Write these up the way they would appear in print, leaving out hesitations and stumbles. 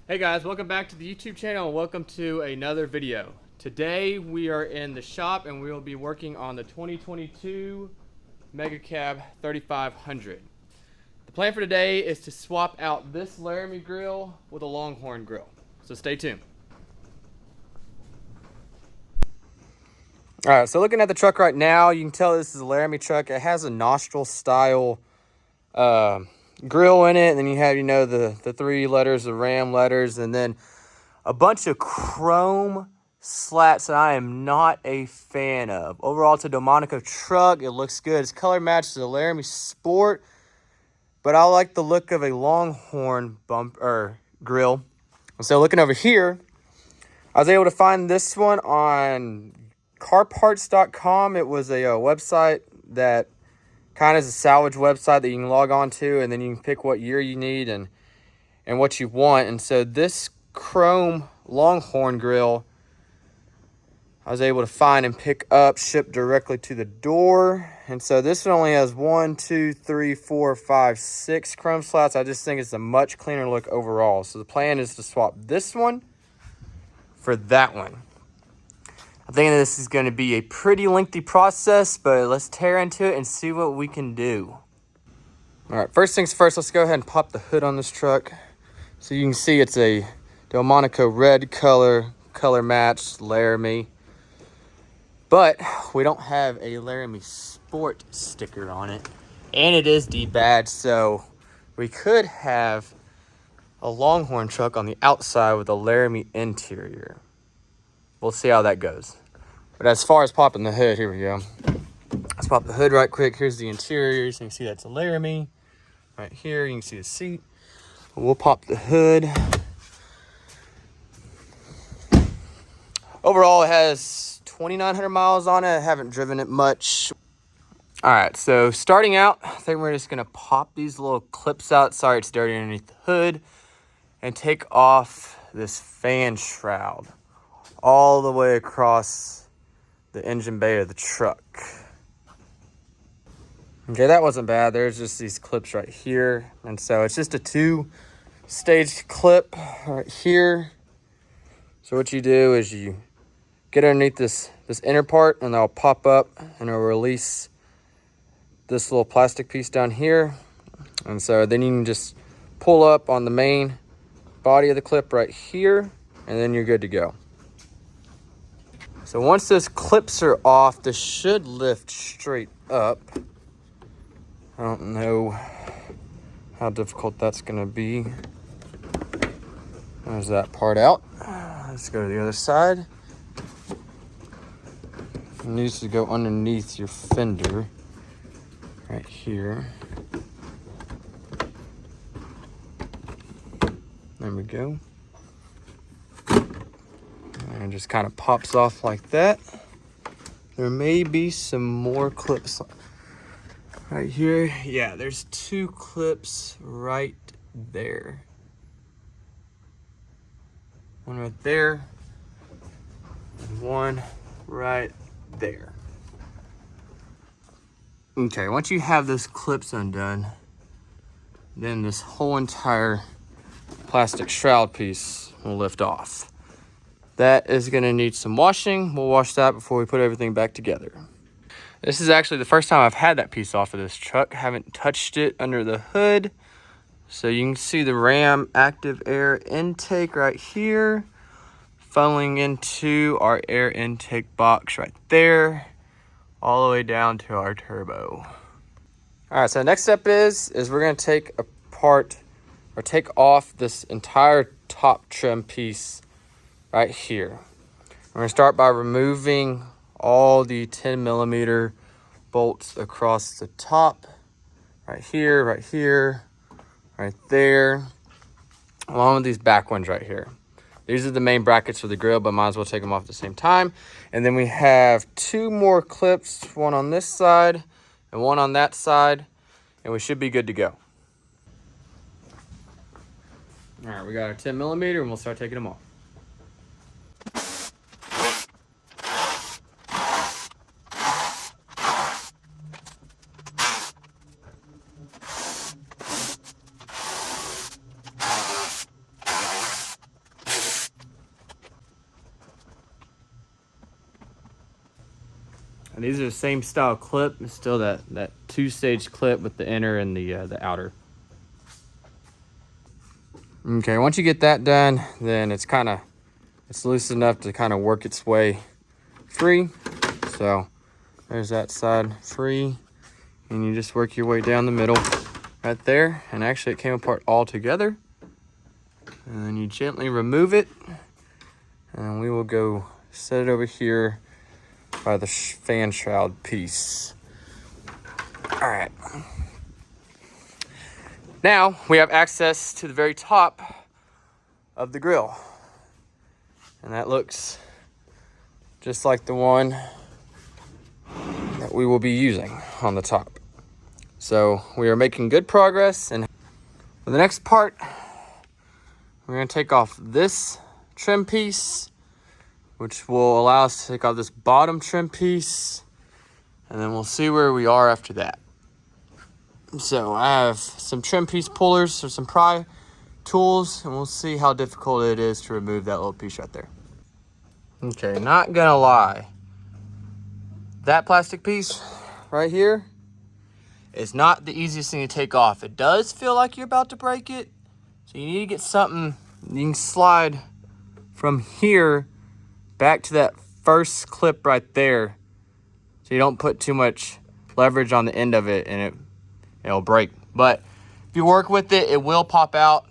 Hey guys, welcome back to the YouTube channel and welcome to another video. Today we are in the shop and we will be working on the 2022 Mega Cab 3500. The plan for today is to swap out this LARAMIE grill with a Longhorn grill. So stay tuned. Alright, so looking at the truck right now, you can tell this is a LARAMIE truck. It has a nostril style grill in it, and then you have, the three letters, the Ram letters, and then a bunch of chrome slats that I am not a fan of. Overall, it's a Delmonico truck. It looks good. It's color matched to the LARAMIE Sport, but I like the look of a Longhorn grill. And so looking over here, I was able to find this one on carparts.com. It was a website that kind of is a salvage website that you can log on to, and then you can pick what year you need and what you want. And so this chrome Longhorn grill I was able to find and pick up, shipped directly to the door. And so this one only has 1, 2, 3, 4, 5, 6 chrome slats. I just think it's a much cleaner look overall. So the plan is to swap this one for that one. I think this is going to be a pretty lengthy process, but let's tear into it and see what we can do. All right, first things first, let's go ahead and pop the hood on this truck. So you can see it's a Delmonico red color matched LARAMIE. But we don't have a LARAMIE Sport sticker on it. And it is debadged, so we could have a Longhorn truck on the outside with a LARAMIE interior. We'll see how that goes. But as far as popping the hood, here we go. Let's pop the hood right quick. Here's the interior. So you can see that's a LARAMIE. Right here, you can see the seat. We'll pop the hood. Overall, it has 2,900 miles on it. I haven't driven it much. All right, so starting out, I think we're just gonna pop these little clips out. Sorry, it's dirty underneath the hood. And take off this fan shroud all the way across the engine bay of the truck. Okay, that wasn't bad. There's just these clips right here. And so it's just a 2-stage clip right here. So what you do is you get underneath this inner part, and that'll pop up and it'll release this little plastic piece down here. And so then you can just pull up on the main body of the clip right here, and then you're good to go. So once those clips are off, this should lift straight up. I don't know how difficult that's gonna be. There's that part out. Let's go to the other side. It needs to go underneath your fender right here. There we go. And it just kind of pops off like that. There may be some more clips right here. Yeah, there's 2 clips right there. One right there, and one right there. Okay, once you have those clips undone, then this whole entire plastic shroud piece will lift off. That is gonna need some washing. We'll wash that before we put everything back together. This is actually the first time I've had that piece off of this truck. Haven't touched it under the hood. So you can see the Ram active air intake right here, funneling into our air intake box right there, all the way down to our turbo. All right, so the next step is we're gonna take apart or take off this entire top trim piece right here. We're gonna start by removing all the 10mm bolts across the top, right here, right there, along with these back ones right here. These are the main brackets for the grill, but might as well take them off at the same time. And then we have 2 more clips, one on this side and one on that side, and we should be good to go. All right, we got our 10mm and we'll start taking them off. And these are the same style clip. It's still that two-stage clip with the inner and the outer. Okay, once you get that done, then it's loose enough to kind of work its way free. So there's that side free, and you just work your way down the middle right there. And actually it came apart all together. And then you gently remove it, and we will go set it over here by the fan shroud piece. All right. Now we have access to the very top of the grill. And that looks just like the one that we will be using on the top. So we are making good progress. And for the next part, we're gonna take off this trim piece, which will allow us to take off this bottom trim piece. And then we'll see where we are after that. So I have some trim piece pullers or some pry tools, and we'll see how difficult it is to remove that little piece right there. Okay, not gonna lie. That plastic piece right here is not the easiest thing to take off. It does feel like you're about to break it. So you need to get something you can slide from here back to that first clip right there. So you don't put too much leverage on the end of it and it'll break. But if you work with it, it will pop out.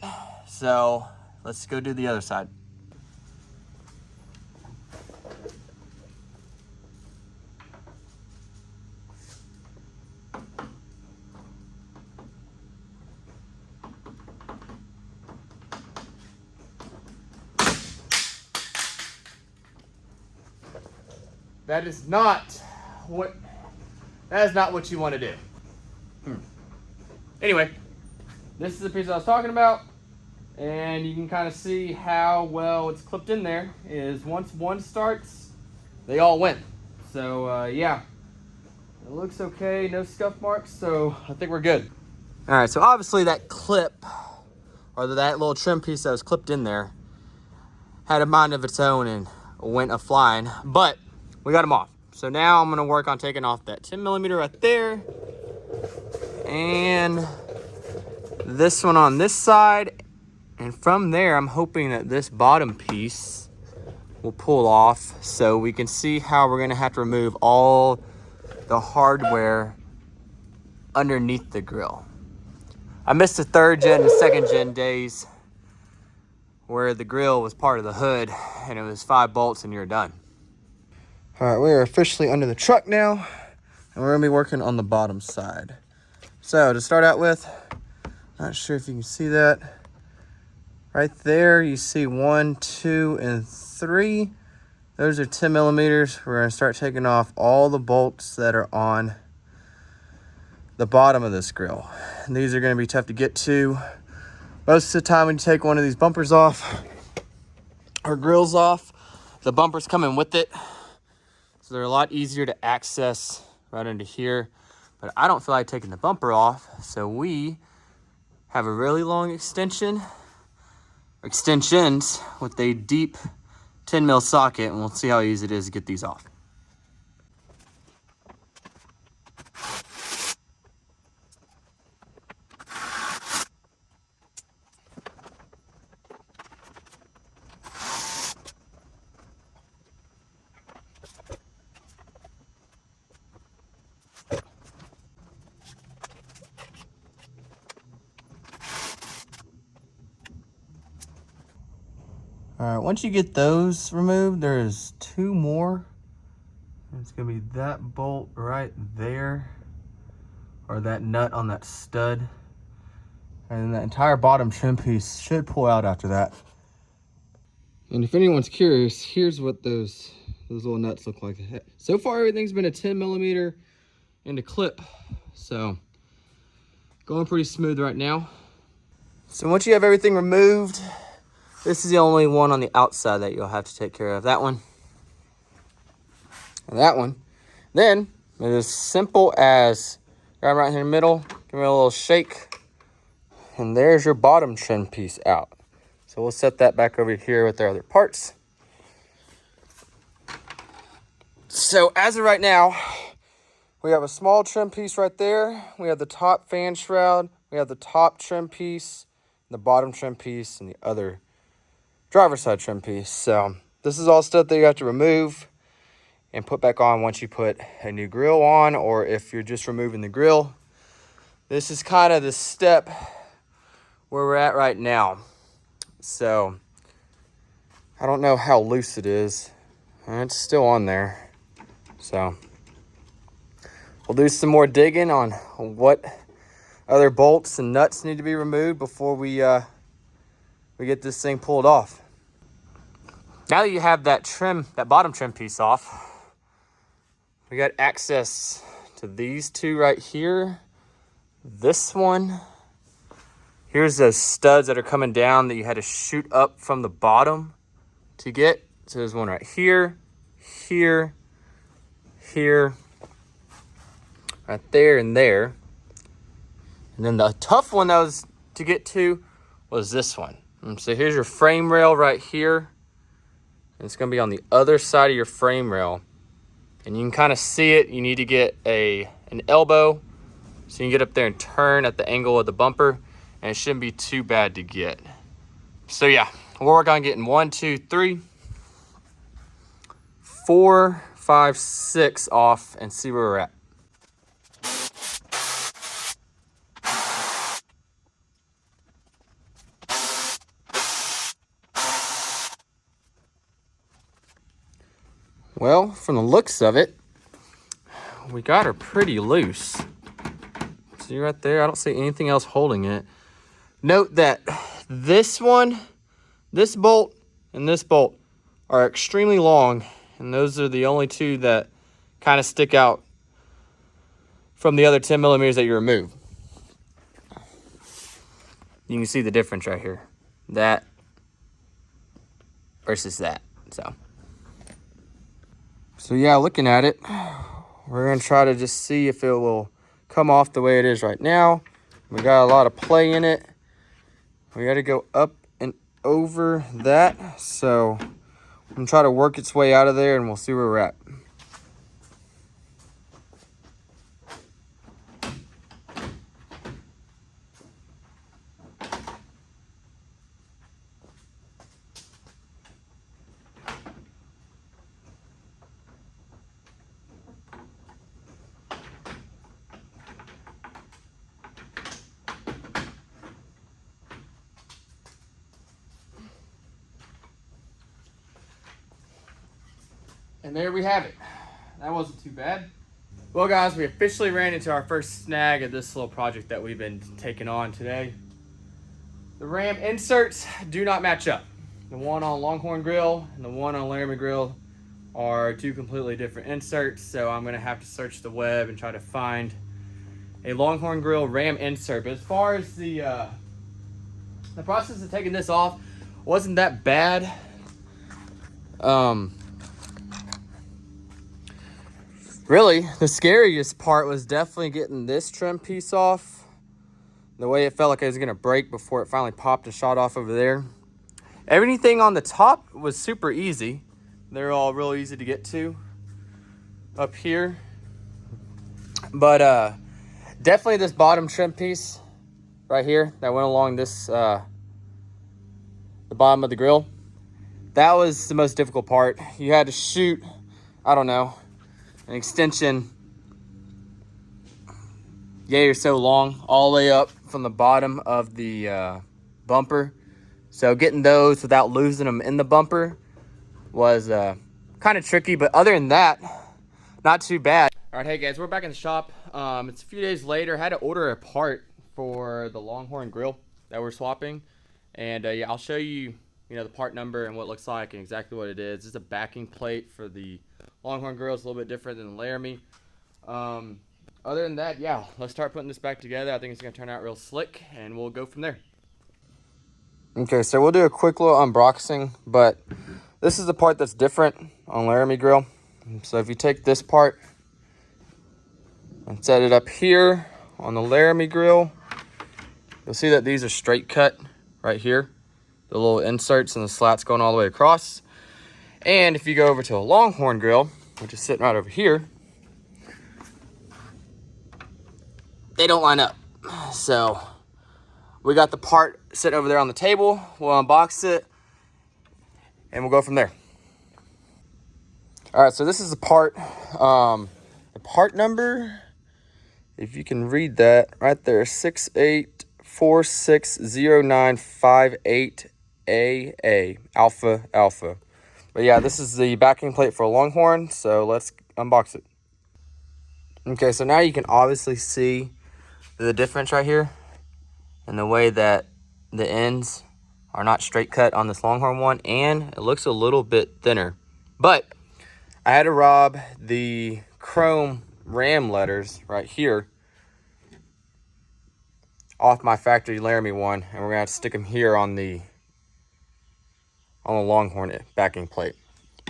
So let's go do the other side. That is not what you want to do. Anyway, this is the piece I was talking about, and you can kind of see how well it's clipped in there. Is once one starts, they all went. So yeah, it looks okay, no scuff marks, so I think we're good. All right, so obviously that clip, or that little trim piece that was clipped in there, had a mind of its own and went a-flying, but we got them off. So now I'm gonna work on taking off that 10mm right there, and this one on this side. And from there, I'm hoping that this bottom piece will pull off so we can see how we're gonna have to remove all the hardware underneath the grill. I missed the 3rd gen and 2nd gen days where the grill was part of the hood and it was 5 bolts and you're done. All right, we are officially under the truck now, and we're gonna be working on the bottom side. So to start out with, not sure if you can see that. Right there, you see 1, 2, and 3. Those are 10mm. We're gonna start taking off all the bolts that are on the bottom of this grill. And these are gonna be tough to get to. Most of the time when you take one of these bumpers off, or grills off, the bumpers come in with it. So they're a lot easier to access right into here. But I don't feel like taking the bumper off, so we have a really long extensions with a deep 10mm socket, and we'll see how easy it is to get these off. All right, once you get those removed, there's 2 more. It's gonna be that bolt right there, or that nut on that stud. And then the entire bottom trim piece should pull out after that. And if anyone's curious, here's what those little nuts look like. So far, everything's been a 10mm into clip. So going pretty smooth right now. So once you have everything removed, this is the only one on the outside that you'll have to take care of. That one. And that one. Then, it is simple as grab right here in the middle, give it a little shake, and there's your bottom trim piece out. So we'll set that back over here with our other parts. So as of right now, we have a small trim piece right there. We have the top fan shroud. We have the top trim piece, the bottom trim piece, and the other driver's side trim piece. So this is all stuff that you have to remove and put back on once you put a new grill on, or if you're just removing the grill. This is kind of the step where we're at right now. So I don't know how loose it is. It's still on there. So we'll do some more digging on what other bolts and nuts need to be removed before we get this thing pulled off. Now that you have that bottom trim piece off, we got access to these two right here. This one. Here's those studs that are coming down that you had to shoot up from the bottom to get. So there's one right here, here, here, right there, and there. And then the tough one that was to get to was this one. And so here's your frame rail right here. And it's going to be on the other side of your frame rail. And you can kind of see it. You need to get an elbow so you can get up there and turn at the angle of the bumper. And it shouldn't be too bad to get. So yeah, we'll work on getting 1, 2, 3, 4, 5, 6 off and see where we're at. Well, from the looks of it, we got her pretty loose. See right there, I don't see anything else holding it. Note that this one, this bolt, and this bolt are extremely long, and those are the only two that kind of stick out from the other 10 millimeters that you remove. You can see the difference right here. That versus that, So yeah, looking at it, we're gonna try to just see if it will come off the way it is right now. We got a lot of play in it. We got to go up and over that. So I'm gonna try to work its way out of there, and we'll see where we're at. And there we have it. That wasn't too bad. Well guys, we officially ran into our first snag of this little project that we've been taking on today. The ram inserts do not match up. The one on Longhorn Grill and the one on LARAMIE Grill are two completely different inserts, so I'm gonna have to search the web and try to find a Longhorn Grill ram insert. But as far as the process of taking this off wasn't that bad. Really, the scariest part was definitely getting this trim piece off. The way it felt like it was gonna break before it finally popped and shot off over there. Everything on the top was super easy. They're all real easy to get to up here. But definitely this bottom trim piece right here that went along this, the bottom of the grill. That was the most difficult part. You had to shoot, I don't know, an extension yay or so long all the way up from the bottom of the bumper. So getting those without losing them in the bumper was kind of tricky, but other than that, not too bad. All right, hey guys, we're back in the shop. It's a few days later. I had to order a part for the Longhorn Grill that we're swapping, and yeah, I'll show you, the part number and what it looks like and exactly what it is. It's a backing plate for the Longhorn Grill. It's a little bit different than the LARAMIE. Other than that, yeah, let's start putting this back together. I think it's gonna turn out real slick, and we'll go from there. Okay, so we'll do a quick little unboxing, but this is the part that's different on LARAMIE Grill. So if you take this part and set it up here on the LARAMIE Grill, you'll see that these are straight cut right here. The little inserts and the slats going all the way across. And if you go over to a Longhorn Grill, which is sitting right over here, they don't line up. So we got the part sitting over there on the table. We'll unbox it and we'll go from there. All right, so this is the part number, if you can read that right there, 68460958AA, Alpha. But yeah, this is the backing plate for a Longhorn, so let's unbox it. Okay, so now you can obviously see the difference right here in the way that the ends are not straight cut on this Longhorn one, and it looks a little bit thinner. But I had to rob the chrome ram letters right here off my factory LARAMIE one, and we're gonna have to stick them here on the Longhorn backing plate.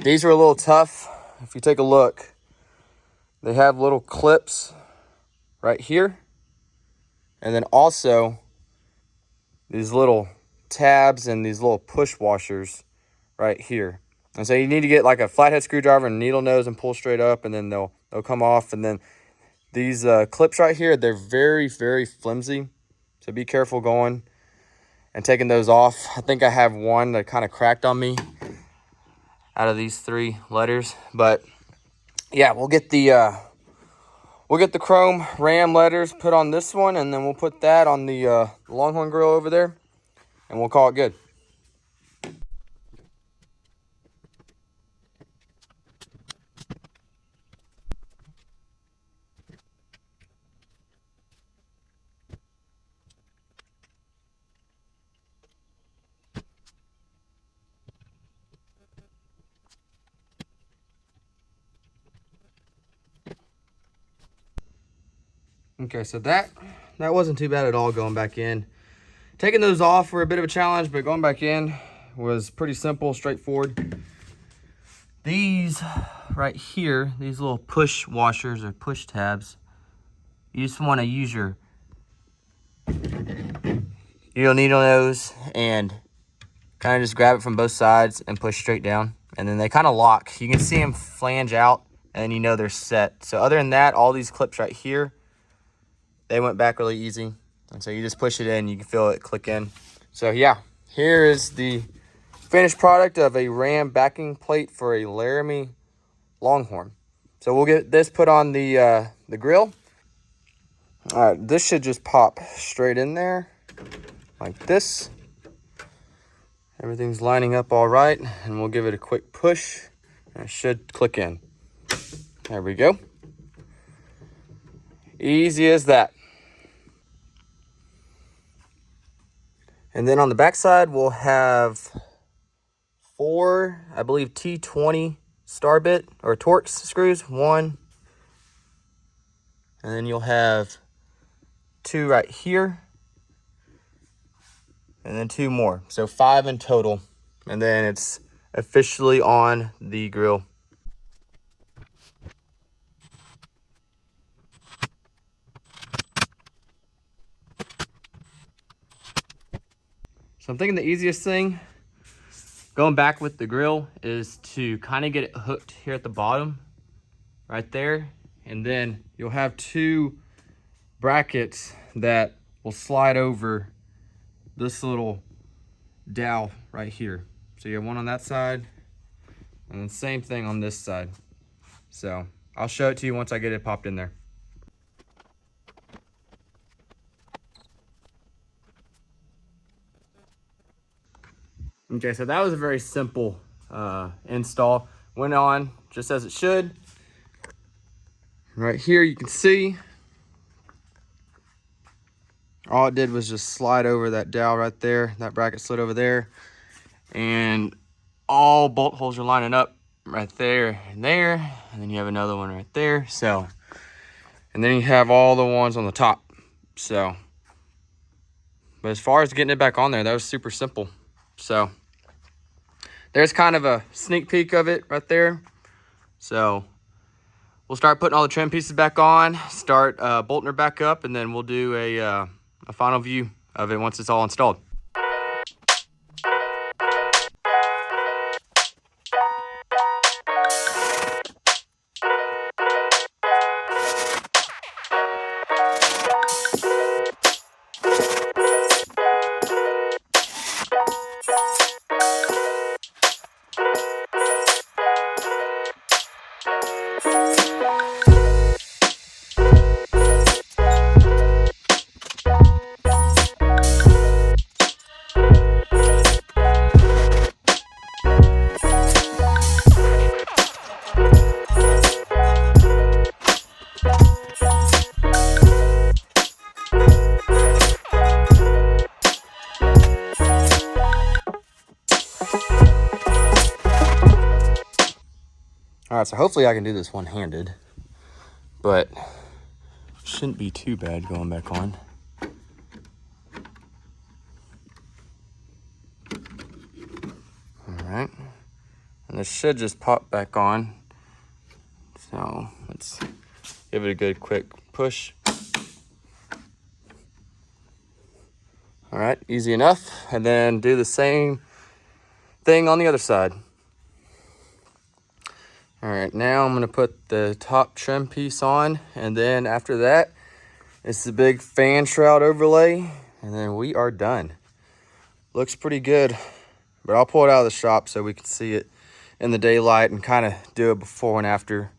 These are a little tough. If you take a look, they have little clips right here, and then also these little tabs and these little push washers right here. And so you need to get like a flathead screwdriver and needle nose and pull straight up, and then they'll come off. And then these clips right here, they're very, very flimsy, so be careful going and taking those off. I think I have one that kind of cracked on me out of these 3 letters, but yeah, we'll get the chrome ram letters put on this one, and then we'll put that on the Longhorn grill over there, and we'll call it good. Okay, so that wasn't too bad at all going back in. Taking those off were a bit of a challenge, but going back in was pretty simple, straightforward. These right here, these little push washers or push tabs, you just want to use your needle nose and kind of just grab it from both sides and push straight down. And then they kind of lock. You can see them flange out, and you know they're set. So other than that, all these clips right here, they went back really easy. And so you just push it in, you can feel it click in. So yeah, here is the finished product of a ram backing plate for a LARAMIE Longhorn. So we'll get this put on the grill. All right, this should just pop straight in there like this. Everything's lining up all right, and we'll give it a quick push, and it should click in. There we go. Easy as that. And then on the back side, we'll have 4, I believe, T20 star bit or Torx screws. 1. And then you'll have 2 right here. And then 2 more. So 5 in total. And then it's officially on the grill. So I'm thinking the easiest thing going back with the grill is to kind of get it hooked here at the bottom right there, and then you'll have 2 brackets that will slide over this little dowel right here. So you have one on that side, and then same thing on this side. So I'll show it to you once I get it popped in there. Okay, so that was a very simple install. Went on just as it should. Right here you can see all it did was just slide over that dowel right there. That bracket slid over there, and all bolt holes are lining up right there and there, and then you have another one right there. So, and then you have all the ones on the top. So, but as far as getting it back on there, that was super simple. So there's kind of a sneak peek of it right there. So we'll start putting all the trim pieces back on, start bolting her back up, and then we'll do a final view of it once it's all installed. All right, so hopefully I can do this one-handed, but shouldn't be too bad going back on. All right, and this should just pop back on. So let's give it a good quick push. All right, easy enough. And then do the same thing on the other side. All right, now I'm gonna put the top trim piece on, and then after that, it's the big fan shroud overlay, and then we are done. Looks pretty good, but I'll pull it out of the shop so we can see it in the daylight and kind of do a before and after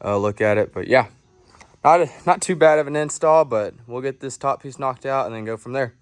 look at it. But yeah, not too bad of an install, but we'll get this top piece knocked out and then go from there.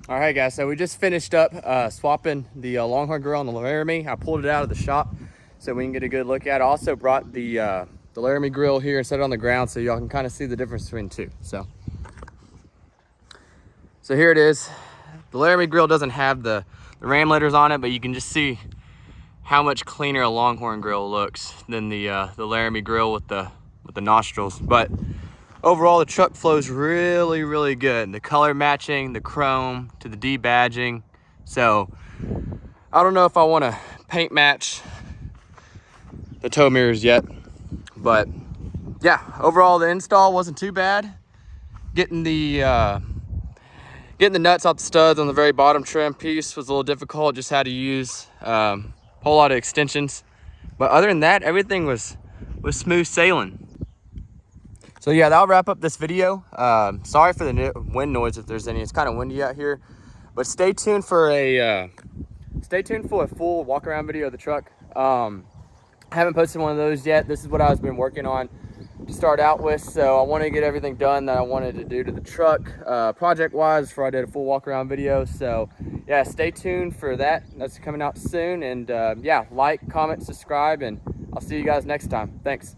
All right, guys, so we just finished up swapping the Longhorn grill on the LARAMIE. I pulled it out of the shop so we can get a good look at it. I also brought the LARAMIE grill here and set it on the ground so y'all can kind of see the difference between the two. So here it is. The LARAMIE grill doesn't have the ram letters on it, but you can just see how much cleaner a Longhorn grill looks than the LARAMIE grill with the nostrils. But overall, the truck flows really, really good. The color matching, the chrome to the debadging. So I don't know if I want to paint match the tow mirrors yet, but yeah, overall the install wasn't too bad. Getting the nuts off the studs on the very bottom trim piece was a little difficult. Just had to use a whole lot of extensions, but other than that, everything was smooth sailing. So yeah, that'll wrap up this video. Sorry for the wind noise if there's any. It's kind of windy out here, but stay tuned for a full walk around video of the truck. I haven't posted one of those yet. This is what I've been working on to start out with, so I want to get everything done that I wanted to do to the truck project wise before I did a full walk around video. So yeah, stay tuned for that. That's coming out soon. And yeah, like, comment, subscribe, and I'll see you guys next time. Thanks.